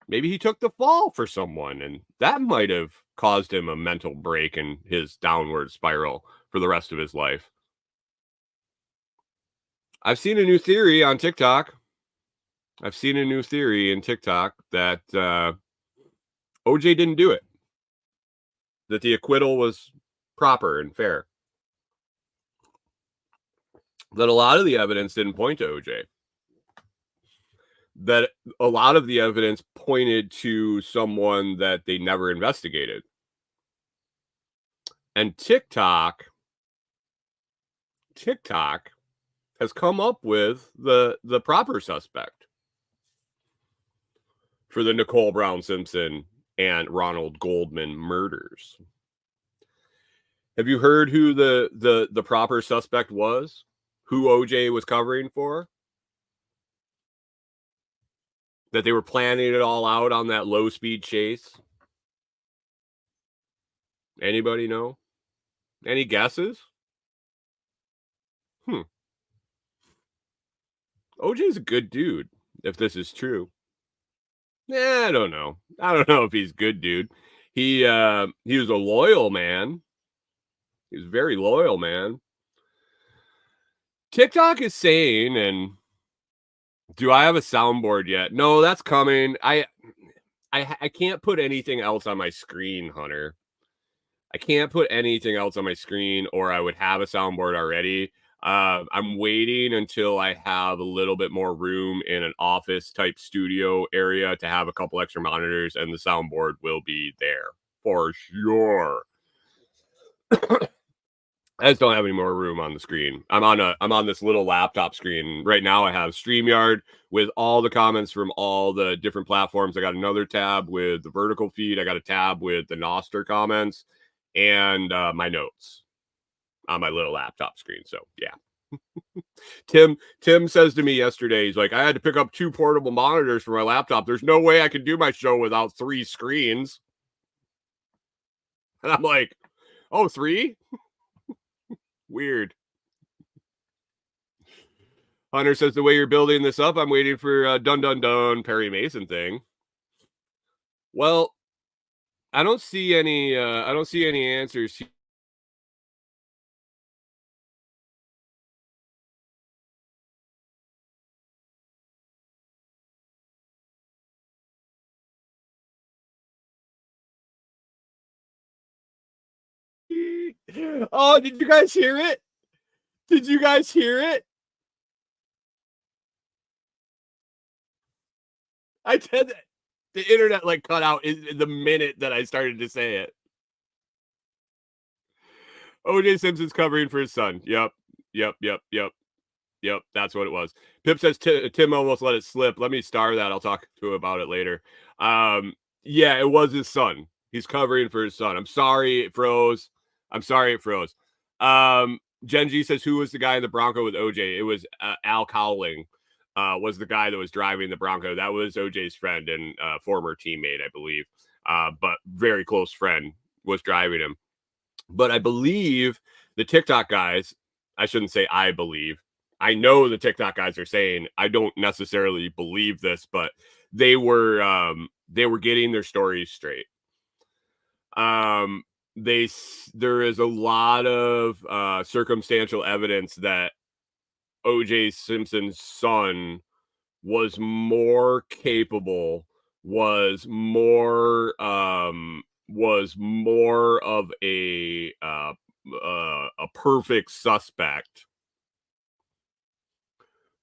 [SPEAKER 2] Maybe he took the fall for someone, and that might have caused him a mental break in his downward spiral for the rest of his life. I've seen a new theory on TikTok. That OJ didn't do it. That the acquittal was proper and fair. That a lot of the evidence didn't point to OJ. That a lot of the evidence pointed to someone that they never investigated. And TikTok has come up with the proper suspect for the Nicole Brown Simpson and Ronald Goldman murders. Have you heard who the proper suspect was? Who OJ was covering for? That they were planning it all out on that low-speed chase? Anybody know? Any guesses? OJ's a good dude, if this is true. I don't know. I don't know if he's good dude. He was a loyal man. He was a very loyal man. TikTok is saying, and do I have a soundboard yet? No, that's coming. I can't put anything else on my screen, Hunter. I can't put anything else on my screen, or I would have a soundboard already. I'm waiting until I have a little bit more room in an office type studio area to have a couple extra monitors, and the soundboard will be there for sure. I just don't have any more room on the screen. I'm on this little laptop screen right now. I have StreamYard with all the comments from all the different platforms. I got another tab with the vertical feed. I got a tab with the Noster comments and my notes on my little laptop screen. So yeah. Tim says to me yesterday, he's like, I had to pick up 2 portable monitors for my laptop. There's no way I could do my show without 3 screens. And I'm like, oh, 3? Weird. Hunter says the way you're building this up, I'm waiting for dun dun dun Perry Mason thing. Well, I don't see any answers. Oh, did you guys hear it? Did you guys hear it? I said the internet like cut out in the minute that I started to say it. OJ Simpson's covering for his son. Yep. That's what it was. Pip says Tim almost let it slip. Let me star that. I'll talk to him about it later. Yeah, it was his son. He's covering for his son. I'm sorry it froze. Gen G says, who was the guy in the Bronco with OJ? It was Al Cowling. Was the guy that was driving the Bronco. That was OJ's friend and former teammate, I believe. But very close friend was driving him. But I believe the TikTok guys, I shouldn't say I believe. I know the TikTok guys are saying, I don't necessarily believe this, but they were getting their stories straight. There is a lot of circumstantial evidence that OJ Simpson's son was more capable, was more of a perfect suspect,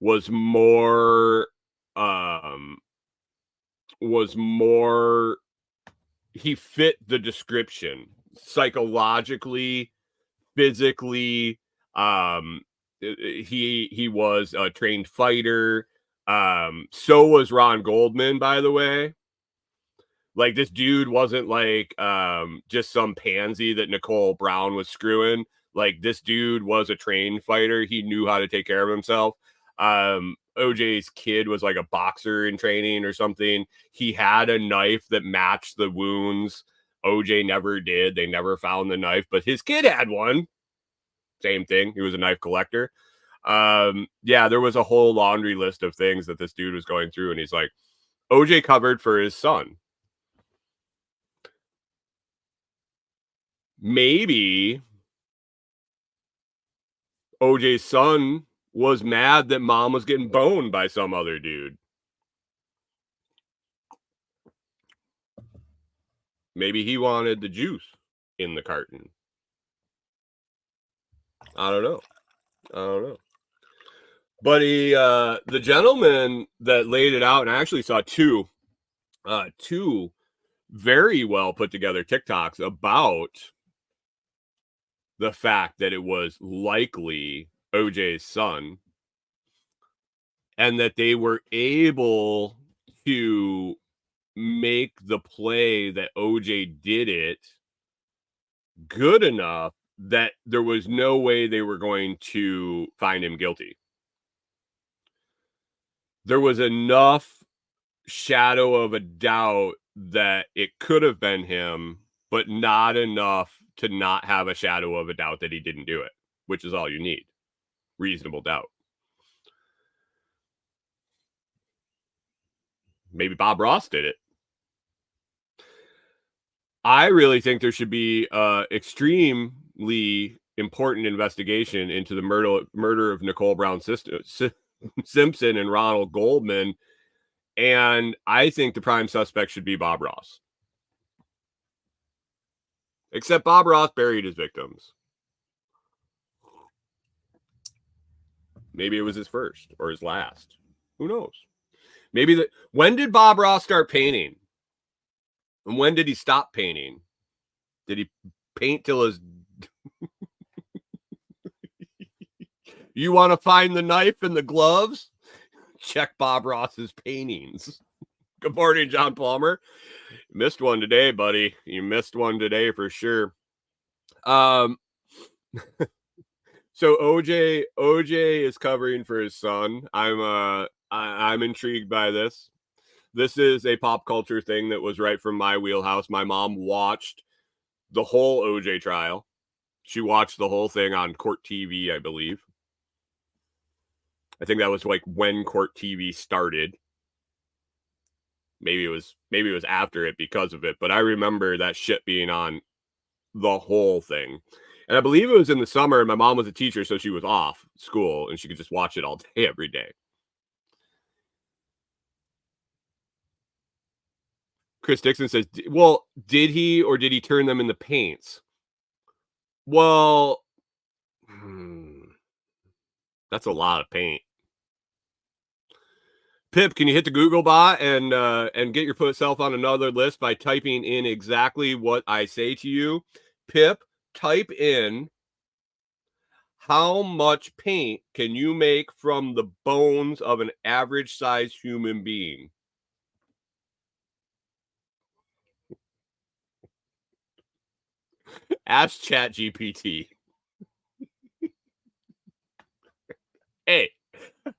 [SPEAKER 2] was more he fit the description psychologically, physically. He was a trained fighter. So was Ron Goldman, by the way. Like, this dude wasn't like just some pansy that Nicole Brown was screwing. Like, this dude was a trained fighter. He knew how to take care of himself. OJ's kid was like a boxer in training or something. He had a knife that matched the wounds. OJ never did. They never found the knife, but his kid had one. Same thing. He was a knife collector. Yeah, there was a whole laundry list of things that this dude was going through, and he's like, OJ covered for his son. Maybe OJ's son was mad that mom was getting boned by some other dude. Maybe he wanted the juice in the carton. I don't know. But the gentleman that laid it out, and I actually saw two very well put together TikToks about the fact that it was likely OJ's son, and that they were able to make the play that OJ did it good enough that there was no way they were going to find him guilty. There was enough shadow of a doubt that it could have been him, but not enough to not have a shadow of a doubt that he didn't do it, which is all you need. Reasonable doubt. Maybe Bob Ross did it. I really think there should be extremely important investigation into the murder of Nicole Brown Simpson and Ronald Goldman. And I think the prime suspect should be Bob Ross. Except Bob Ross buried his victims. Maybe it was his first or his last. Who knows? Maybe when did Bob Ross start painting? And when did he stop painting? Did he paint till his... You want to find the knife and the gloves? Check Bob Ross's paintings. Good morning, John Palmer. Missed one today, buddy. You missed one today for sure. So OJ is covering for his son. I'm intrigued by this. This is a pop culture thing that was right from my wheelhouse. My mom watched the whole OJ trial. She watched the whole thing on Court TV, I believe. I think that was like when Court TV started. Maybe it was after it because of it, but I remember that shit being on the whole thing. And I believe it was in the summer, and my mom was a teacher, so she was off school and she could just watch it all day, every day. Chris Dixon says, well, did he turn them into paints? Well, that's a lot of paint. Pip, can you hit the Google bot and get yourself on another list by typing in exactly what I say to you? Pip, type in how much paint can you make from the bones of an average sized human being? Ask ChatGPT. Hey,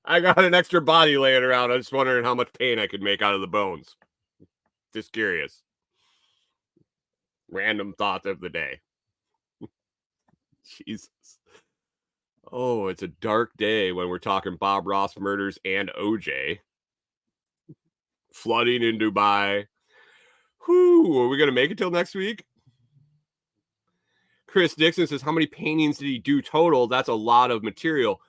[SPEAKER 2] I got an extra body laying around. I was wondering how much paint I could make out of the bones. Just curious. Random thought of the day. Jesus. Oh, it's a dark day when we're talking Bob Ross murders and OJ. Flooding in Dubai. Whew, are we going to make it till next week? Chris Dixon says, how many paintings did he do total? That's a lot of material.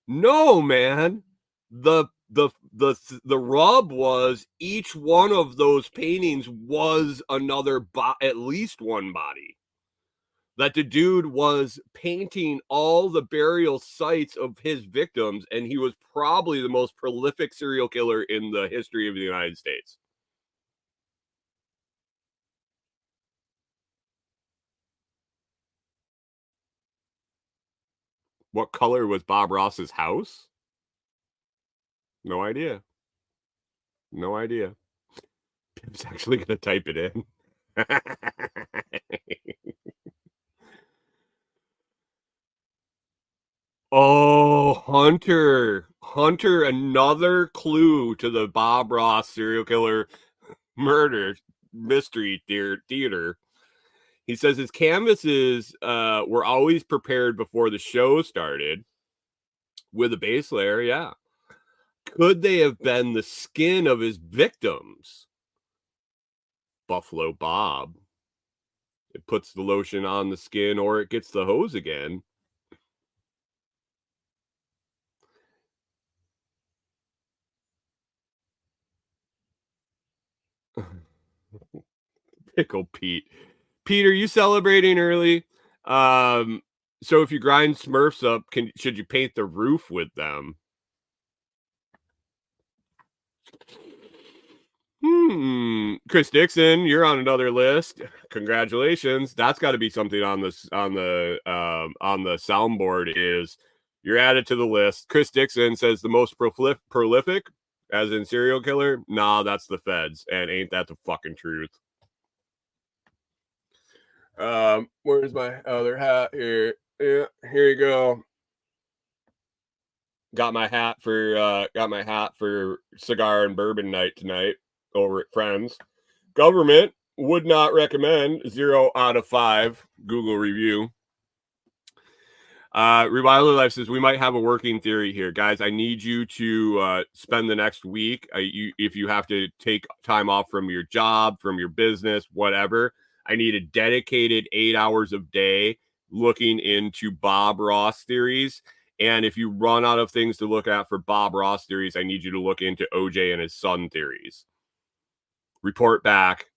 [SPEAKER 2] No, man. The rub was each one of those paintings was another at least one body. That the dude was painting all the burial sites of his victims, and he was probably the most prolific serial killer in the history of the United States. What color was Bob Ross's house? No idea. No idea. Pip's actually going to type it in. Oh, Hunter. Hunter, another clue to the Bob Ross serial killer murder mystery theater. He says his canvases were always prepared before the show started with a base layer. Yeah. Could they have been the skin of his victims? Buffalo Bob. It puts the lotion on the skin or it gets the hose again. Pickle Pete. Pete, are you celebrating early? So if you grind Smurfs up, should you paint the roof with them? Chris Dixon, you're on another list. Congratulations. That's got to be something on the soundboard. Is you're added to the list. Chris Dixon says the most prolific, as in serial killer. Nah, that's the feds, and ain't that the fucking truth? Where's my other hat here? Yeah, here you go. Got my hat for cigar and bourbon night tonight over at Friends. Government would not recommend. 0 out of 5 Google review. Rewilder Life says we might have a working theory here, guys. I need you to spend the next week. If you have to take time off from your job, from your business, whatever, I need a dedicated 8 hours of day looking into Bob Ross theories. And if you run out of things to look at for Bob Ross theories, I need you to look into OJ and his son theories. Report back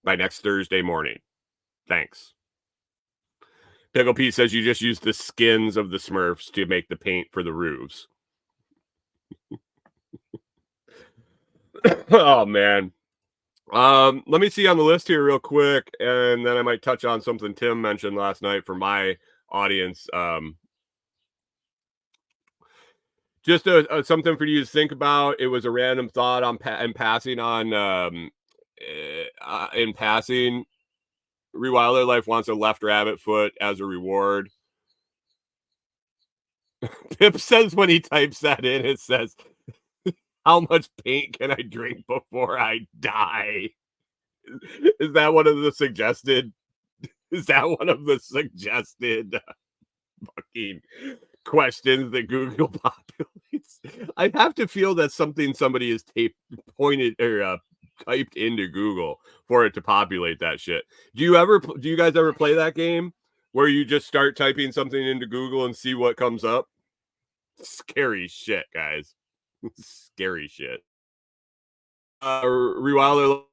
[SPEAKER 2] by next Thursday morning. Thanks. Pickle Pete says you just use the skins of the Smurfs to make the paint for the roofs. Oh, man. Let me see on the list here real quick, and then I might touch on something Tim mentioned last night for my audience. Just something for you to think about. It was a random thought in passing on in passing. Rewilder Life wants a left rabbit foot as a reward. Pip says when he types that in, it says, how much paint can I drink before I die? Is that one of the suggested? Is that one of the suggested fucking questions that Google populates? I have to feel that's something somebody has pointed or typed into Google for it to populate that shit. Do you guys ever play that game where you just start typing something into Google and see what comes up? Scary shit, guys. Scary shit. Rewilder.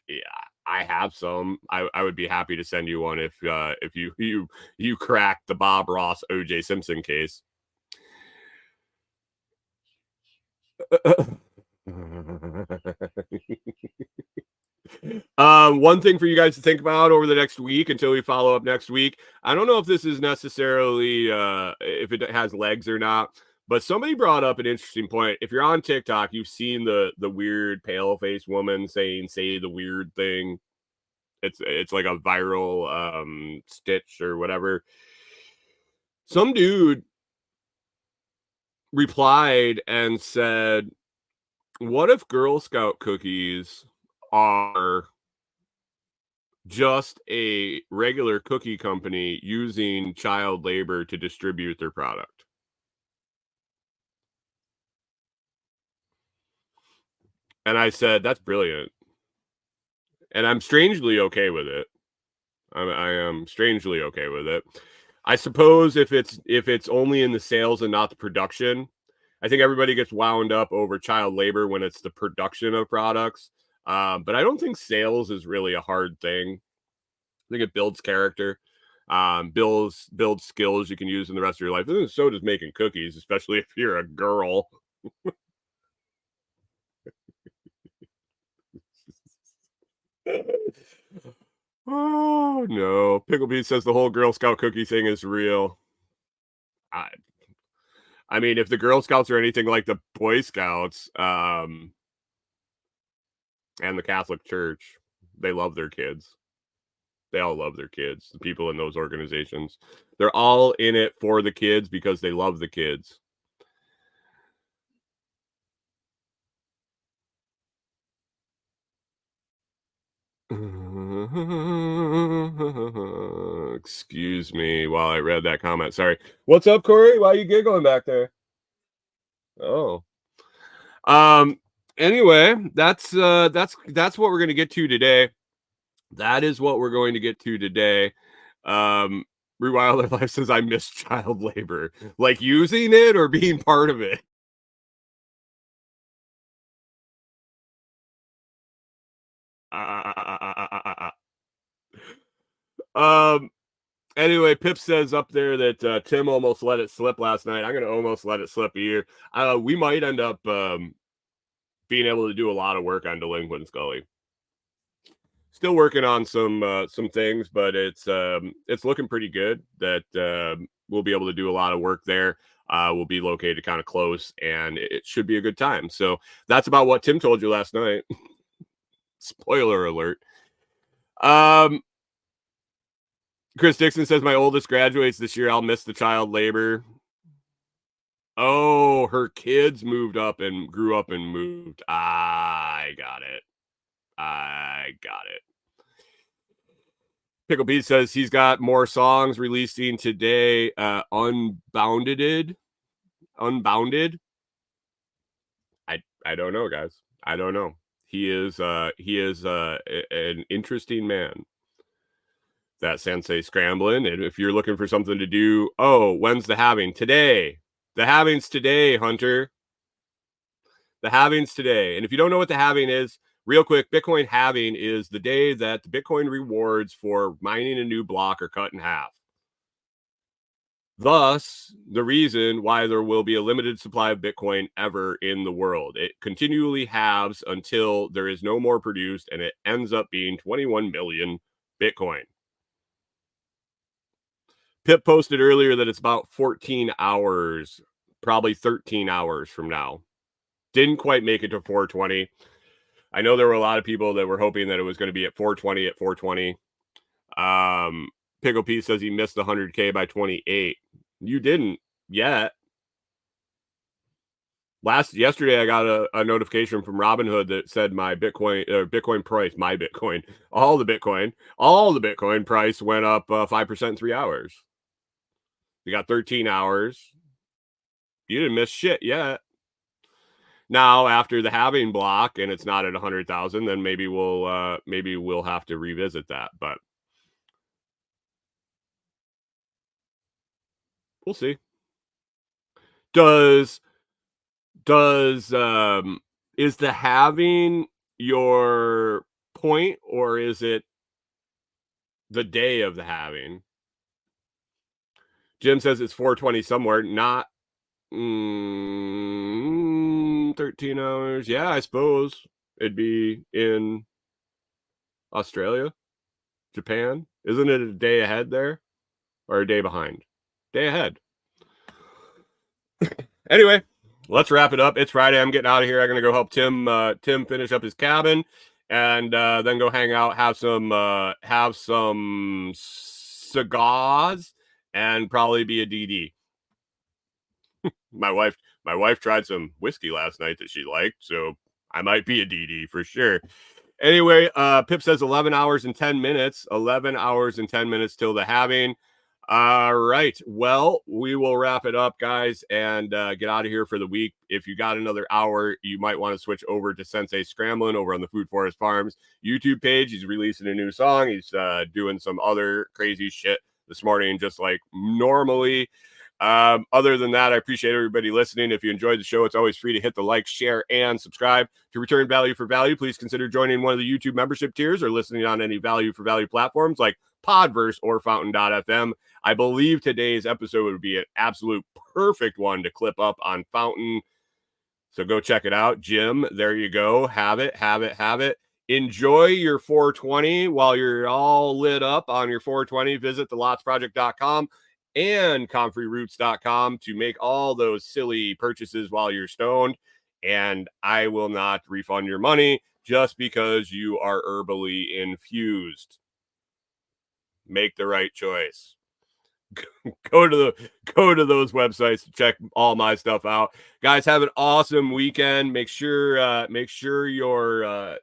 [SPEAKER 2] Yeah, I have some. I would be happy to send you one if you crack the Bob Ross OJ Simpson case. One thing for you guys to think about over the next week until we follow up next week. I don't know if this is necessarily if it has legs or not, but somebody brought up an interesting point. If you're on TikTok, you've seen the weird pale face woman saying "say the weird thing." It's like a viral stitch or whatever. Some dude replied and said, "What if Girl Scout cookies are just a regular cookie company using child labor to distribute their product?" And I said, "That's brilliant." And I'm strangely okay with it. I am strangely okay with it. I suppose if it's only in the sales and not the production, I think everybody gets wound up over child labor when it's the production of products. But I don't think sales is really a hard thing. I think it builds character, builds skills you can use in the rest of your life. And so does making cookies, especially if you're a girl. Oh no. Pickle Pete says the whole Girl Scout cookie thing is real. I I mean, if the Girl Scouts are anything like the Boy Scouts, and the Catholic Church, they love their kids. They all love their kids. The people in those organizations, they're all in it for the kids because they love the kids. Excuse me while I read that comment. Sorry. What's up, Corey? Why are you giggling back there? Oh. Um. Anyway, that's what we're gonna get to today. That is what we're going to get to today. Um. Rewilder Life says I miss child labor, like using it or being part of it. Um. Anyway, Pip says up there that Tim almost let it slip last night. I'm gonna almost let it slip here. We might end up being able to do a lot of work on Delinquent Scully. Still working on some things, but it's looking pretty good that we'll be able to do a lot of work there. We'll be located kind of close, and it should be a good time. So that's about what Tim told you last night. Spoiler alert. Um, Chris Dixon says my oldest graduates this year. I'll miss the child labor. Oh, her kids moved up and grew up and moved. I got it. I got it. Pickle Pete says he's got more songs releasing today. Unbounded. I don't know, guys. I don't know. He is an interesting man. That Sensei Scrambling. And if you're looking for something to do, when's the halving? Today. The halving's today, Hunter. The halving's today. And if you don't know what the halving is, real quick, Bitcoin halving is the day that the Bitcoin rewards for mining a new block are cut in half. Thus, the reason why there will be a limited supply of Bitcoin ever in the world. It continually halves until there is no more produced, and it ends up being 21 million Bitcoin. Pip posted earlier that it's about 14 hours, probably 13 hours from now. Didn't quite make it to 420. I know there were a lot of people that were hoping that it was going to be at 420 at 420. Pickle Pete says he missed the 100K by 28. You didn't yet. Yesterday, I got a notification from Robinhood that said my Bitcoin price, all the Bitcoin price went up 5% in 3 hours. You got 13 hours. You didn't miss shit yet. Now, after the halving block and it's not at 100,000, then maybe we'll have to revisit that, but we'll see. Is the halving your point, or is it the day of the halving? Jim says it's 420 somewhere, not 13 hours. Yeah, I suppose it'd be in Australia, Japan. Isn't it a day ahead there, or a day behind? Day ahead. Anyway, let's wrap it up. It's Friday. I'm getting out of here. I'm gonna go help Tim finish up his cabin, and then go hang out, have some cigars, and probably be a DD. My wife tried some whiskey last night that she liked, so I might be a DD for sure. Anyway, Pip says 11 hours and 10 minutes. 11 hours and 10 minutes till the halving. All right. Well, we will wrap it up, guys, and get out of here for the week. If you got another hour, you might want to switch over to Sensei Scrambling over on the Food Forest Farms YouTube page. He's releasing a new song. He's doing some other crazy shit this morning, just like normally. Other than that, I appreciate everybody listening. If you enjoyed the show, it's always free to hit the like, share, and subscribe. To return value for value, please consider joining one of the YouTube membership tiers or listening on any value for value platforms like Podverse or Fountain.fm. I believe today's episode would be an absolute perfect one to clip up on Fountain. So go check it out. Jim, there you go. Have it. Enjoy your 420 while you're all lit up on your 420. Visit thelotsproject.com and comfreyroots.com to make all those silly purchases while you're stoned. And I will not refund your money just because you are herbally infused. Make the right choice. Go to those websites to check all my stuff out. Guys, have an awesome weekend. Make sure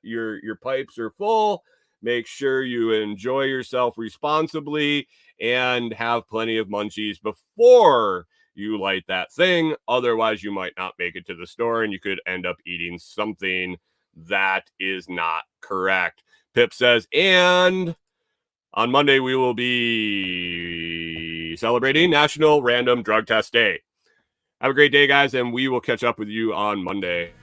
[SPEAKER 2] your pipes are full. Make sure you enjoy yourself responsibly and have plenty of munchies before you light that thing. Otherwise, you might not make it to the store and you could end up eating something that is not correct. Pip says, and on Monday, we will be celebrating National Random Drug Test Day. Have a great day, guys, and we will catch up with you on Monday.